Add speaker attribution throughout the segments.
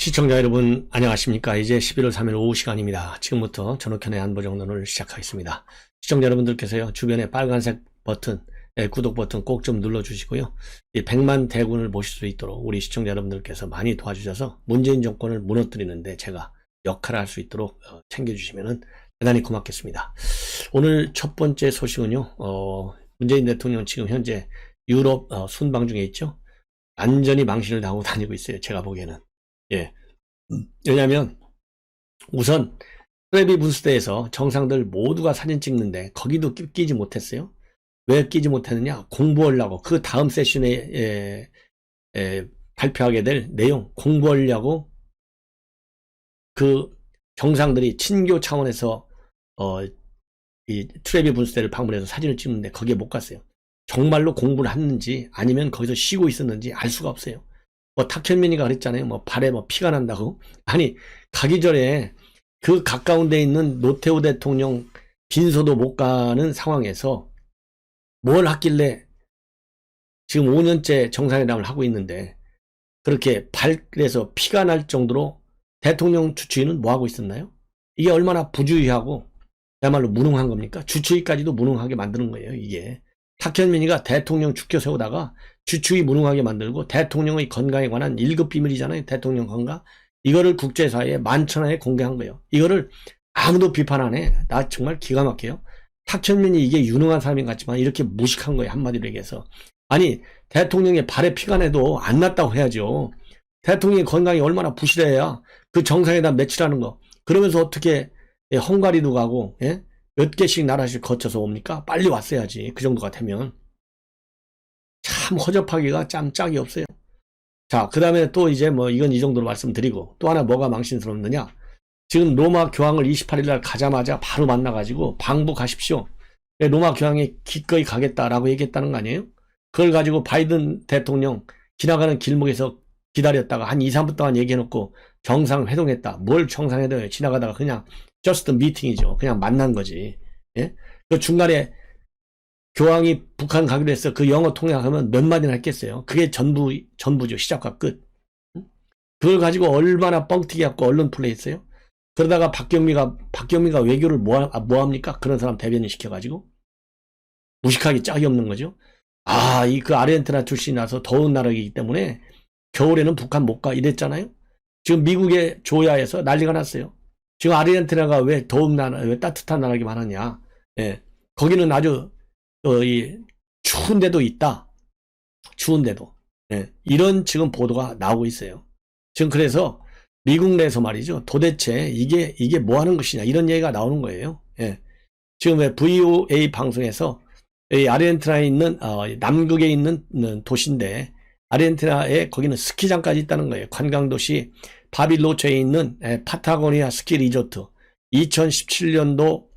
Speaker 1: 시청자 여러분 안녕하십니까. 이제 11월 3일 오후 시간입니다. 지금부터 전욱현의 안보정론을 시작하겠습니다. 시청자 여러분들께서요, 주변에 빨간색 버튼, 구독 버튼 꼭 좀 눌러주시고요. 이 100만 대군을 모실 수 있도록 우리 시청자 여러분들께서 많이 도와주셔서 문재인 정권을 무너뜨리는데 제가 역할을 할 수 있도록 챙겨주시면 대단히 고맙겠습니다. 오늘 첫 번째 소식은요, 문재인 대통령 지금 현재 유럽 순방 중에 있죠. 완전히 망신을 당하고 다니고 있어요. 제가 보기에는. 예. 왜냐면 우선 트래비 분수대에서 정상들 모두가 사진 찍는데 거기도 끼지 못했어요. 왜 끼지 못했느냐? 공부하려고. 그 다음 세션에 발표하게 될 내용 공부하려고 그 정상들이 친교 차원에서 이 트래비 분수대를 방문해서 사진을 찍는데 거기에 못 갔어요. 정말로 공부를 했는지 아니면 거기서 쉬고 있었는지 알 수가 없어요. 탁현민이가 그랬잖아요. 발에 피가 난다고. 아니, 가기 전에 그 가까운 데 있는 노태우 대통령 빈소도 못 가는 상황에서 뭘 하길래 지금 5년째 정상회담을 하고 있는데 그렇게 발에서 피가 날 정도로 대통령 주치의는 뭐 하고 있었나요? 이게 얼마나 부주의하고 그야말로 무능한 겁니까? 주치의까지도 무능하게 만드는 거예요, 이게. 탁현민이가 대통령 죽여 세우다가 주추위 무능하게 만들고 대통령의 건강에 관한 1급 비밀이잖아요. 대통령 건강. 이거를 국제사회에 만천하에 공개한 거예요. 이거를 아무도 비판 안 해. 나 정말 기가 막혀요. 탁현민이 이게 유능한 사람인 것 같지만 이렇게 무식한 거예요. 한마디로 얘기해서. 아니, 대통령의 발에 피가 나도 안 났다고 해야죠. 대통령의 건강이 얼마나 부실해야 그 정상회담 며칠 하는 거. 그러면서 어떻게 헝가리도 가고 몇 개씩 나라씩 거쳐서 옵니까? 빨리 왔어야지. 그 정도가 되면. 참 허접하기가 짬짝이 없어요. 자, 그 다음에 또 이제 이건 이 정도로 말씀드리고 또 하나 뭐가 망신스럽느냐. 지금 로마 교황을 28일날 가자마자 바로 만나가지고 방북하십시오. 로마 교황이 기꺼이 가겠다라고 얘기했다는 거 아니에요? 그걸 가지고 바이든 대통령 지나가는 길목에서 기다렸다가 한 2, 3분 동안 얘기해놓고 정상회동했다. 뭘 정상회동해? 지나가다가 그냥 저스트 미팅이죠. 그냥 만난 거지. 예? 그 중간에 교황이 북한 가기로 했어. 그 영어 통역하면 몇 마디나 했겠어요. 그게 전부죠. 시작과 끝. 그걸 가지고 얼마나 뻥튀기 갖고 언론 플레이 했어요. 그러다가 박경미가 외교를 뭐 합니까? 그런 사람 대변인 시켜가지고. 무식하기 짝이 없는 거죠. 그 아르헨티나 출신이라서 더운 나라이기 때문에 겨울에는 북한 못 가 이랬잖아요. 지금 미국의 조야에서 난리가 났어요. 지금 아르헨티나가 왜 더운 나라, 왜 따뜻한 나라기만 하냐. 예. 거기는 아주 추운 데도 있다. 추운 데도. 예. 이런 지금 보도가 나오고 있어요. 지금 그래서 미국 내에서 말이죠. 도대체 이게 뭐 하는 것이냐. 이런 얘기가 나오는 거예요. 예. 지금 왜 VOA 방송에서 아르헨티나에 있는, 남극에 있는 도시인데, 아르헨티나에 거기는 스키장까지 있다는 거예요. 관광도시 바빌로체에 있는 파타고니아 스키 리조트. 2017년도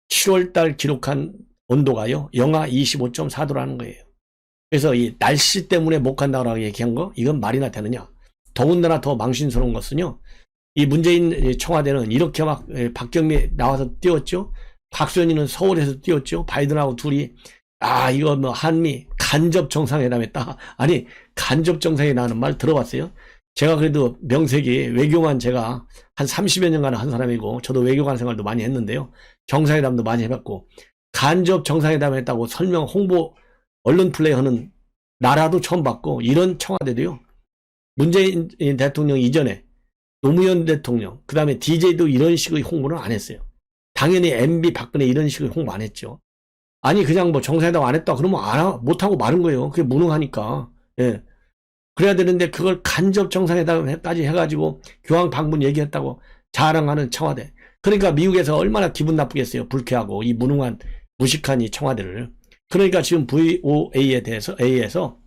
Speaker 1: 7월달 기록한 온도가요, 영하 25.4도라는 거예요. 그래서 이 날씨 때문에 못 간다고 얘기한 거, 이건 말이나 되느냐. 더군다나 더 망신스러운 것은요, 이 문재인 청와대는 이렇게 막 박경미 나와서 띄웠죠. 박수현이는 서울에서 띄웠죠. 바이든하고 둘이 이거 한미 간접 정상회담 했다. 아니, 간접 정상회담하는 말 들어봤어요? 제가 그래도 명색이 외교만 제가 한 30여 년간 한 사람이고 저도 외교관 생활도 많이 했는데요. 정상회담도 많이 해봤고 간접 정상회담 했다고 설명 홍보 언론 플레이하는 나라도 처음 봤고 이런 청와대도요. 문재인 대통령 이전에 노무현 대통령 그 다음에 DJ도 이런 식의 홍보를 안 했어요. 당연히 MB 박근혜 이런 식의 홍보 안 했죠. 아니 그냥 정상회담 안 했다 그러면 못하고 마른 거예요. 그게 무능하니까. 예. 그래야 되는데 그걸 간접 정상회담까지 해가지고 교황 방문 얘기했다고 자랑하는 청와대. 그러니까 미국에서 얼마나 기분 나쁘겠어요. 불쾌하고 이 무능한 무식한 이 청와대를. 그러니까 지금 VOA에 대해서 A에서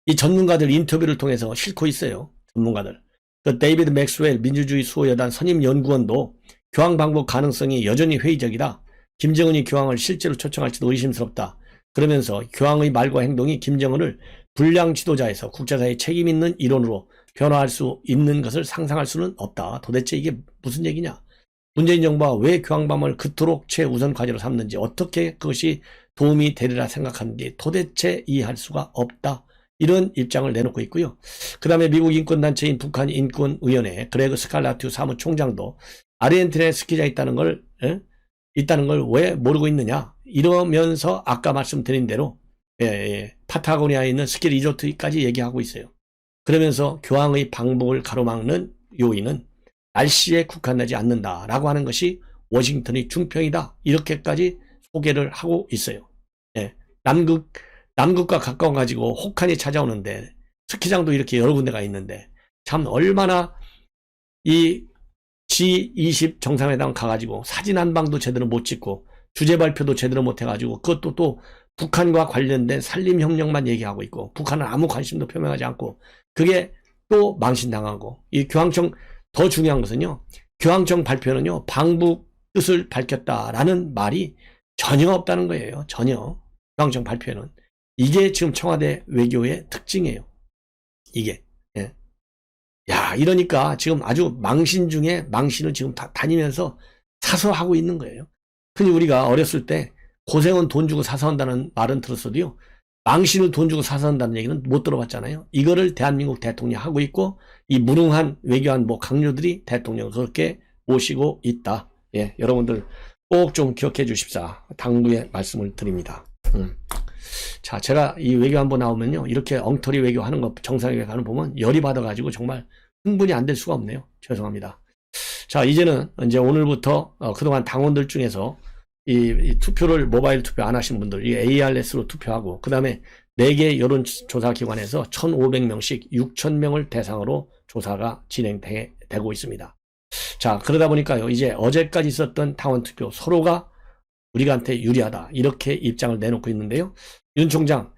Speaker 1: 이 전문가들 인터뷰를 통해서 싣고 있어요. 전문가들. 그 데이비드 맥스웰 민주주의 수호여단 선임 연구원도 교황 방북 가능성이 여전히 회의적이다. 김정은이 교황을 실제로 초청할지도 의심스럽다. 그러면서 교황의 말과 행동이 김정은을 불량 지도자에서 국제사회에 책임 있는 일원으로 변화할 수 있는 것을 상상할 수는 없다. 도대체 이게 무슨 얘기냐? 문재인 정부가 왜 교황 방문을 그토록 최우선 과제로 삼는지, 어떻게 그것이 도움이 되리라 생각하는지 도대체 이해할 수가 없다. 이런 입장을 내놓고 있고요. 그 다음에 미국 인권단체인 북한인권위원회 그레그 스칼라튜 사무총장도 아르헨티나에 스키장이 있다는 걸 왜 모르고 있느냐 이러면서 아까 말씀드린 대로 파타고니아에 있는 스키 리조트까지 얘기하고 있어요. 그러면서 교황의 방북을 가로막는 요인은 날씨에 국한되지 않는다라고 하는 것이 워싱턴의 중평이다 이렇게까지 소개를 하고 있어요. 남극과 가까워 가지고 혹한이 찾아오는데 스키장도 이렇게 여러 군데가 있는데 참 얼마나 이 G20 정상회담 가가지고 사진 한 방도 제대로 못 찍고 주제 발표도 제대로 못 해가지고 그것도 또 북한과 관련된 산림혁명만 얘기하고 있고 북한은 아무 관심도 표명하지 않고 그게 또 망신당하고 이 교황청 더 중요한 것은요. 교황청 발표는요. 방북 뜻을 밝혔다라는 말이 전혀 없다는 거예요. 전혀. 교황청 발표에는. 이게 지금 청와대 외교의 특징이에요. 이게. 예. 야, 이러니까 지금 아주 망신 중에 망신을 지금 다니면서 사서 하고 있는 거예요. 흔히 우리가 어렸을 때 고생은 돈 주고 사서 한다는 말은 들었어도요. 망신을 돈 주고 사서 한다는 얘기는 못 들어봤잖아요. 이거를 대한민국 대통령이 하고 있고 이 무능한 외교안보 강요들이 대통령을 그렇게 모시고 있다. 예, 여러분들 꼭 좀 기억해 주십사. 당부의 말씀을 드립니다. 자, 제가 이 외교안보 나오면요. 이렇게 엉터리 외교하는 거 정상회담 가는 보면 열이 받아가지고 정말 흥분이 안 될 수가 없네요. 죄송합니다. 자, 이제는 이제 오늘부터 그동안 당원들 중에서 이 투표를 모바일 투표 안 하신 분들 이 ARS로 투표하고 그 다음에 4개 여론조사기관에서 1,500명씩 6,000명을 대상으로 조사가 진행되고 있습니다. 자, 그러다 보니까요. 이제 어제까지 있었던 당원 투표 서로가 우리한테 유리하다 이렇게 입장을 내놓고 있는데요. 윤 총장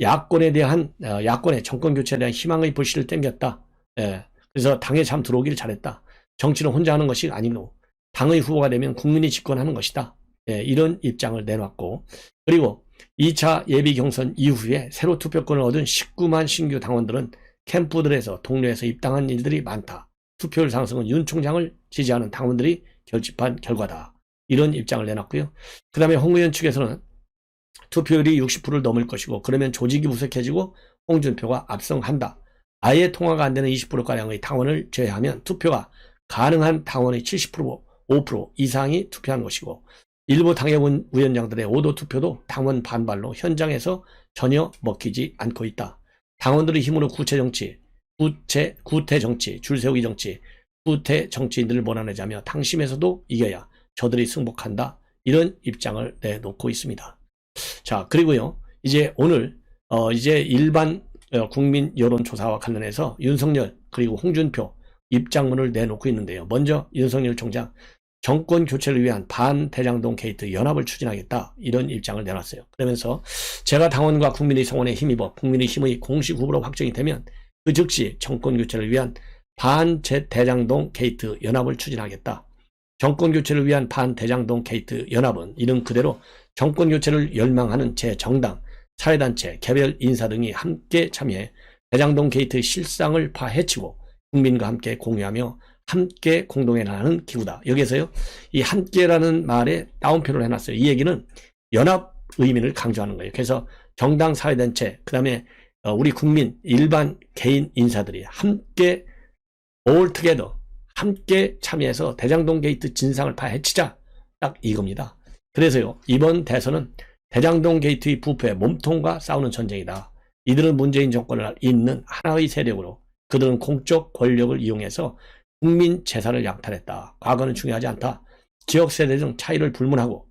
Speaker 1: 야권에 대한 야권의 정권교체에 대한 희망의 불씨를 땡겼다. 예, 그래서 당에 참 들어오길 잘했다. 정치는 혼자 하는 것이 아니고 당의 후보가 되면 국민이 집권하는 것이다. 예, 이런 입장을 내놨고 그리고 2차 예비 경선 이후에 새로 투표권을 얻은 19만 신규 당원들은 캠프들에서 동료에서 입당한 일들이 많다. 투표율 상승은 윤 총장을 지지하는 당원들이 결집한 결과다. 이런 입장을 내놨고요. 그 다음에 홍 의원 측에서는 투표율이 60%를 넘을 것이고 그러면 조직이 무색해지고 홍준표가 압승한다. 아예 통과가 안 되는 20%가량의 당원을 제외하면 투표가 가능한 당원의 70%, 5% 이상이 투표한 것이고 일부 당협위원장들의 오도 투표도 당원 반발로 현장에서 전혀 먹히지 않고 있다. 당원들의 힘으로 구태 정치, 줄 세우기 정치, 구태 정치인들을 몰아내자며 당심에서도 이겨야 저들이 승복한다. 이런 입장을 내놓고 있습니다. 자, 그리고요. 이제 오늘 이제 일반 국민 여론조사와 관련해서 윤석열 그리고 홍준표 입장문을 내놓고 있는데요. 먼저 윤석열 총장 정권 교체를 위한 반대장동 게이트 연합을 추진하겠다 이런 입장을 내놨어요. 그러면서 제가 당원과 국민의 성원에 힘입어 국민의힘의 공식 후보로 확정이 되면 그 즉시 정권 교체를 위한 반대장동 게이트 연합을 추진하겠다. 정권 교체를 위한 반대장동 게이트 연합은 이름 그대로 정권 교체를 열망하는 제정당, 사회단체, 개별 인사 등이 함께 참여해 대장동 게이트의 실상을 파헤치고 국민과 함께 공유하며 함께 공동해 나가는 기구다. 여기에서요. 이 함께라는 말에 따옴표를 해놨어요. 이 얘기는 연합 의미를 강조하는 거예요. 그래서 정당, 사회단체, 그 다음에 우리 국민, 일반 개인 인사들이 함께 all together, 함께 참여해서 대장동 게이트 진상을 파헤치자. 딱 이겁니다. 그래서요. 이번 대선은 대장동 게이트의 부패, 몸통과 싸우는 전쟁이다. 이들은 문재인 정권을 잇는 하나의 세력으로 그들은 공적 권력을 이용해서 국민 재산을 약탈했다. 과거는 중요하지 않다. 지역세대 등 차이를 불문하고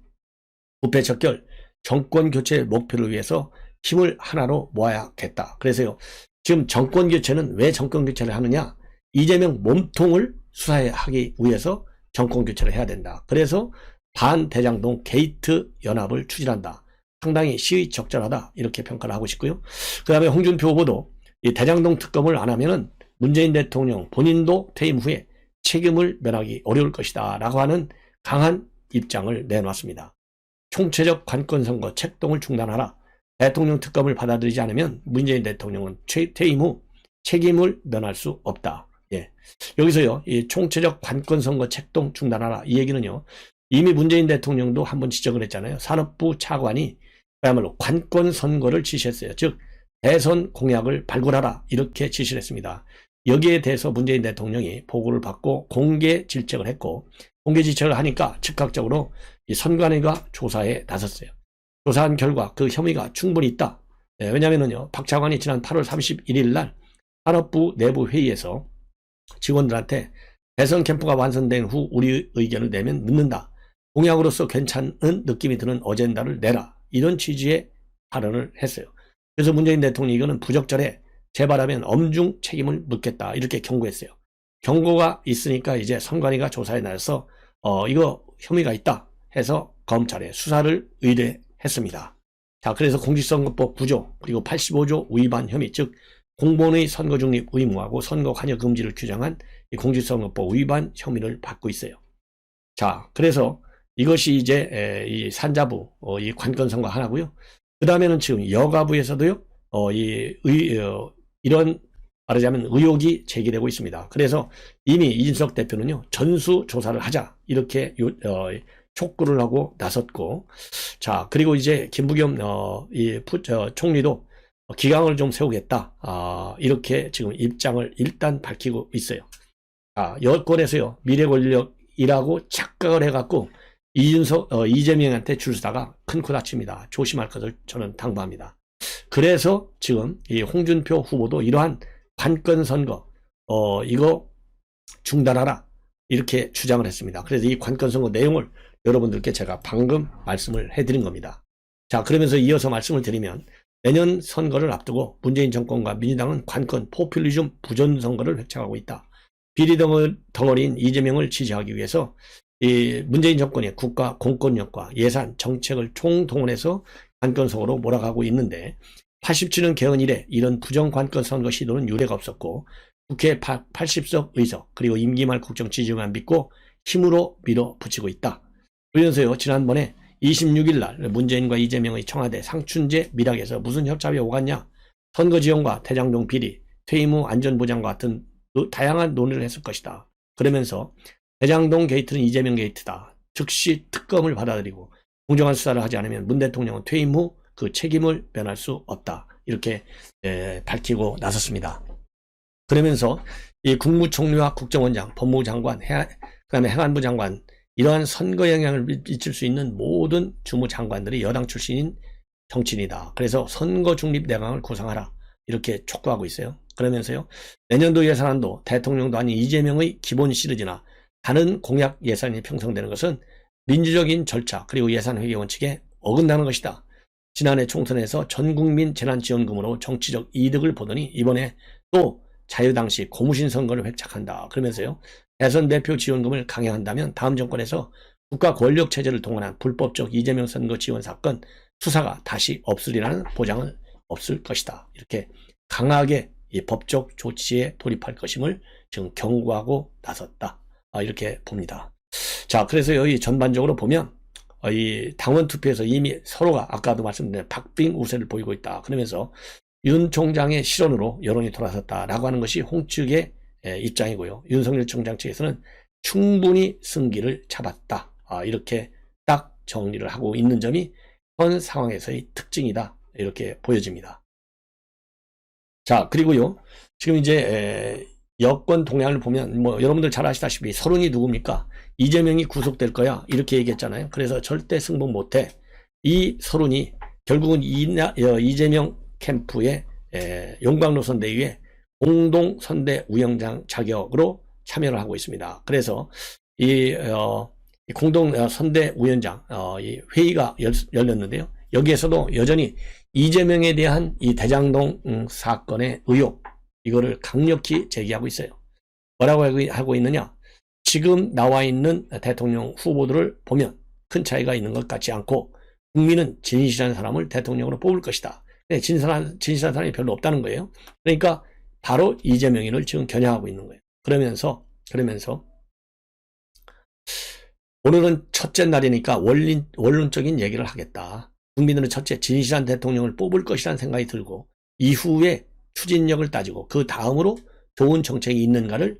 Speaker 1: 부패 척결, 정권 교체 목표를 위해서 힘을 하나로 모아야겠다. 그래서요. 지금 정권 교체는 왜 정권 교체를 하느냐? 이재명 몸통을 수사하기 위해서 정권 교체를 해야 된다. 그래서 반대장동 게이트 연합을 추진한다. 상당히 시의적절하다. 이렇게 평가를 하고 싶고요. 그 다음에 홍준표 후보도 이 대장동 특검을 안 하면은 문재인 대통령 본인도 퇴임 후에 책임을 면하기 어려울 것이다 라고 하는 강한 입장을 내놨습니다. 총체적 관건선거 책동을 중단하라. 대통령 특검을 받아들이지 않으면 문재인 대통령은 퇴임 후 책임을 면할 수 없다. 예. 여기서요, 이 총체적 관건선거 책동 중단하라. 이 얘기는요, 이미 문재인 대통령도 한번 지적을 했잖아요. 산업부 차관이 그야말로 관건선거를 지시했어요. 즉, 대선 공약을 발굴하라 이렇게 지시를 했습니다. 여기에 대해서 문재인 대통령이 보고를 받고 공개 질책을 했고 공개 질책을 하니까 즉각적으로 이 선관위가 조사에 나섰어요. 조사한 결과 그 혐의가 충분히 있다. 왜냐하면요 박 차관이 지난 8월 31일 날 산업부 내부 회의에서 직원들한테 대선 캠프가 완성된 후 우리 의견을 내면 늦는다. 공약으로서 괜찮은 느낌이 드는 어젠다를 내라. 이런 취지의 발언을 했어요. 그래서 문재인 대통령이 이거는 부적절해. 재발하면 엄중 책임을 묻겠다. 이렇게 경고했어요. 경고가 있으니까 이제 선관위가 조사에 나서서 이거 혐의가 있다 해서 검찰에 수사를 의뢰했습니다. 자, 그래서 공직선거법 9조 그리고 85조 위반 혐의 즉 공무원의 선거 중립 의무하고 선거 관여 금지를 규정한 이 공직선거법 위반 혐의를 받고 있어요. 자, 그래서 이것이 이제 이 산자부 이 관건 선거 하나고요. 그 다음에는 지금 여가부에서도요 이런 말하자면 의혹이 제기되고 있습니다. 그래서 이미 이준석 대표는요 전수 조사를 하자 이렇게 촉구를 하고 나섰고, 자 그리고 이제 김부겸 총리도 기강을 좀 세우겠다 이렇게 지금 입장을 일단 밝히고 있어요. 여권에서요 미래 권력이라고 착각을 해갖고 이재명한테 줄 서다가 큰 코 다칩니다. 조심할 것을 저는 당부합니다. 그래서 지금 이 홍준표 후보도 이러한 관건 선거 이거 중단하라 이렇게 주장을 했습니다. 그래서 이 관건 선거 내용을 여러분들께 제가 방금 말씀을 해드린 겁니다. 자, 그러면서 이어서 말씀을 드리면 내년 선거를 앞두고 문재인 정권과 민주당은 관건 포퓰리즘 부전선거를 획책하고 있다. 비리 덩어리인 이재명을 지지하기 위해서 이 문재인 정권의 국가 공권력과 예산 정책을 총동원해서 관건선거로 몰아가고 있는데 87년 개헌 이래 이런 부정관건 선거 시도는 유례가 없었고 국회 80석 의석 그리고 임기 말 국정 지지만 믿고 힘으로 밀어붙이고 있다. 그러면서요 지난번에 26일 날 문재인과 이재명의 청와대 상춘제 밀락에서 무슨 협잡이 오갔냐, 선거 지원과 대장동 비리, 퇴임 후 안전보장과 같은 다양한 논의를 했을 것이다. 그러면서 대장동 게이트는 이재명 게이트다. 즉시 특검을 받아들이고 공정한 수사를 하지 않으면 문 대통령은 퇴임 후 그 책임을 면할 수 없다. 이렇게 밝히고 나섰습니다. 그러면서 이 국무총리와 국정원장, 법무부 장관, 그다음에 행안부 장관 이러한 선거 영향을 미칠 수 있는 모든 주무장관들이 여당 출신인 정치인이다. 그래서 선거 중립 내각을 구성하라. 이렇게 촉구하고 있어요. 그러면서요 내년도 예산안도 대통령도 아닌 이재명의 기본 시리즈나 다른 공약 예산이 편성되는 것은 민주적인 절차 그리고 예산회계 원칙에 어긋나는 것이다. 지난해 총선에서 전국민 재난지원금으로 정치적 이득을 보더니 이번에 또 자유당시 고무신 선거를 획책한다. 그러면서요 대선 대표 지원금을 강행한다면 다음 정권에서 국가 권력체제를 동원한 불법적 이재명 선거 지원 사건 수사가 다시 없으리라는 보장은 없을 것이다. 이렇게 강하게 이 법적 조치에 돌입할 것임을 지금 경고하고 나섰다. 이렇게 봅니다. 자, 그래서 여기 전반적으로 보면 이 당원 투표에서 이미 서로가 아까도 말씀드린 박빙 우세를 보이고 있다. 그러면서 윤 총장의 실언으로 여론이 돌아섰다라고 하는 것이 홍 측의 입장이고요. 윤석열 총장 측에서는 충분히 승기를 잡았다. 이렇게 딱 정리를 하고 있는 점이 현 상황에서의 특징이다. 이렇게 보여집니다. 자, 그리고요. 지금 이제 여권 동향을 보면 뭐 여러분들 잘 아시다시피 서른이 누굽니까? 이재명이 구속될 거야 이렇게 얘기했잖아요. 그래서 절대 승복 못해. 이 서른이 결국은 이재명 캠프의 용광로선대위에 공동선대 위원장 자격으로 참여를 하고 있습니다. 그래서 이 공동선대 위원장 이 회의가 열렸는데요. 여기에서도 여전히 이재명에 대한 이 대장동 사건의 의혹 이거를 강력히 제기하고 있어요. 뭐라고 하고 있느냐? 지금 나와 있는 대통령 후보들을 보면 큰 차이가 있는 것 같지 않고 국민은 진실한 사람을 대통령으로 뽑을 것이다. 진실한 사람이 별로 없다는 거예요. 그러니까 바로 이재명을 지금 겨냥하고 있는 거예요. 그러면서 오늘은 첫째 날이니까 원론적인 얘기를 하겠다. 국민들은 첫째 진실한 대통령을 뽑을 것이라는 생각이 들고 이후에 추진력을 따지고 그 다음으로 좋은 정책이 있는가를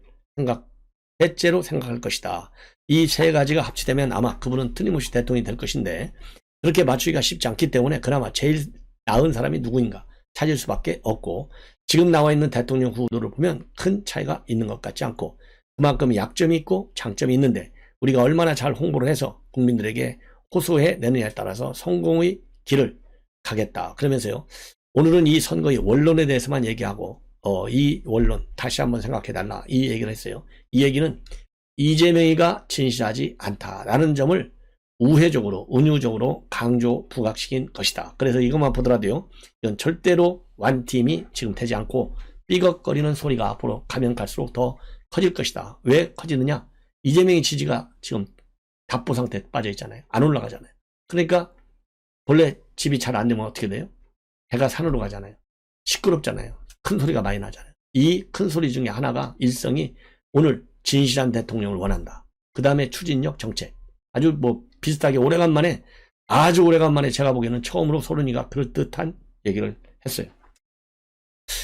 Speaker 1: 셋째로 생각할 것이다. 이 세 가지가 합치되면 아마 그분은 틀림없이 대통령이 될 것인데 그렇게 맞추기가 쉽지 않기 때문에 그나마 제일 나은 사람이 누구인가? 찾을 수밖에 없고, 지금 나와 있는 대통령 후보를 보면 큰 차이가 있는 것 같지 않고, 그만큼 약점이 있고 장점이 있는데 우리가 얼마나 잘 홍보를 해서 국민들에게 호소해 내느냐에 따라서 성공의 길을 가겠다. 그러면서요, 오늘은 이 선거의 원론에 대해서만 얘기하고 이 원론 다시 한번 생각해달라, 이 얘기를 했어요. 이 얘기는 이재명이가 진실하지 않다라는 점을 우회적으로 은유적으로 강조 부각시킨 것이다. 그래서 이것만 보더라도요, 이건 절대로 완팀이 지금 되지 않고 삐걱거리는 소리가 앞으로 가면 갈수록 더 커질 것이다. 왜 커지느냐? 이재명의 지지가 지금 답보 상태에 빠져 있잖아요. 안 올라가잖아요. 그러니까 본래 집이 잘 안 되면 어떻게 돼요? 해가 산으로 가잖아요. 시끄럽잖아요. 큰 소리가 많이 나잖아요. 이 큰 소리 중에 하나가 일성이 오늘 진실한 대통령을 원한다. 그 다음에 추진력 정책. 아주 뭐 비슷하게 오래간만에, 아주 오래간만에 제가 보기에는 처음으로 소른이가 그럴듯한 얘기를 했어요.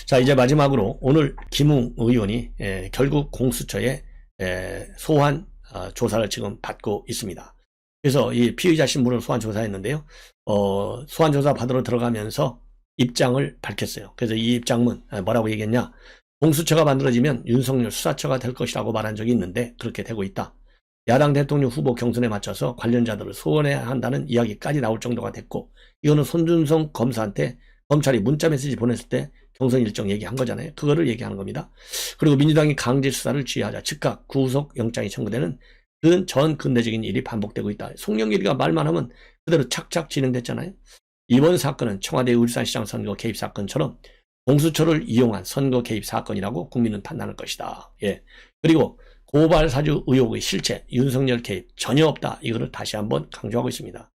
Speaker 1: 자, 이제 마지막으로 오늘 김웅 의원이 결국 공수처에 소환 조사를 지금 받고 있습니다. 그래서 이 피의자 신분을 소환 조사했는데요. 소환 조사 받으러 들어가면서 입장을 밝혔어요. 그래서 이 입장문 뭐라고 얘기했냐? 공수처가 만들어지면 윤석열 수사처가 될 것이라고 말한 적이 있는데 그렇게 되고 있다. 야당 대통령 후보 경선에 맞춰서 관련자들을 소환해야 한다는 이야기까지 나올 정도가 됐고, 이거는 손준성 검사한테 검찰이 문자 메시지 보냈을 때 경선 일정 얘기한 거잖아요. 그거를 얘기하는 겁니다. 그리고 민주당이 강제 수사를 지휘하자 즉각 구속 영장이 청구되는 그런 전 근대적인 일이 반복되고 있다. 송영길이가 말만 하면 그대로 착착 진행됐잖아요. 이번 사건은 청와대 울산시장 선거 개입 사건처럼 공수처를 이용한 선거 개입 사건이라고 국민은 판단할 것이다. 예. 그리고 고발 사주 의혹의 실체, 윤석열 개입 전혀 없다. 이거를 다시 한번 강조하고 있습니다.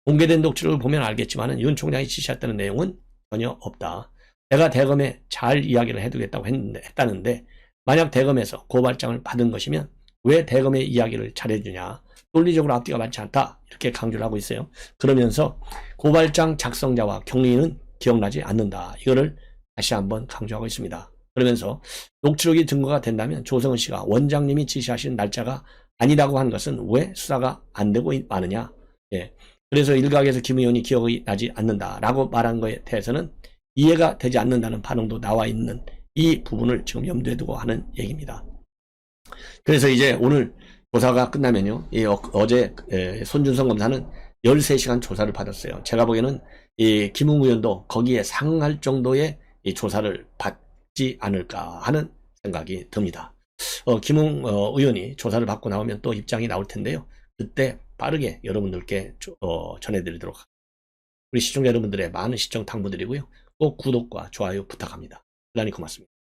Speaker 1: 공개된 녹취록을 보면 알겠지만 윤 총장이 지시했다는 내용은 전혀 없다. 내가 대검에 잘 이야기를 해두겠다고 했다는데 만약 대검에서 고발장을 받은 것이면 왜 대검의 이야기를 잘해주냐. 논리적으로 앞뒤가 맞지 않다. 이렇게 강조를 하고 있어요. 그러면서 고발장 작성자와 경위는 기억나지 않는다. 이거를 다시 한번 강조하고 있습니다. 그러면서 녹취록이 증거가 된다면 조성은 씨가 원장님이 지시하신 날짜가 아니라고 한 것은 왜 수사가 안 되고 마느냐. 예. 그래서 일각에서 김 의원이 기억이 나지 않는다라고 말한 것에 대해서는 이해가 되지 않는다는 반응도 나와 있는 이 부분을 지금 염두에 두고 하는 얘기입니다. 그래서 이제 오늘 조사가 끝나면요, 어제 손준성 검사는 13시간 조사를 받았어요. 제가 보기에는 이 김웅 의원도 거기에 상응할 정도의 이 조사를 받지 않을까 하는 생각이 듭니다. 김웅 의원이 조사를 받고 나오면 또 입장이 나올 텐데요. 그때 빠르게 여러분들께 전해드리도록 하겠습니다. 우리 시청자 여러분들의 많은 시청 당부드리고요. 꼭 구독과 좋아요 부탁합니다. 대단히 고맙습니다.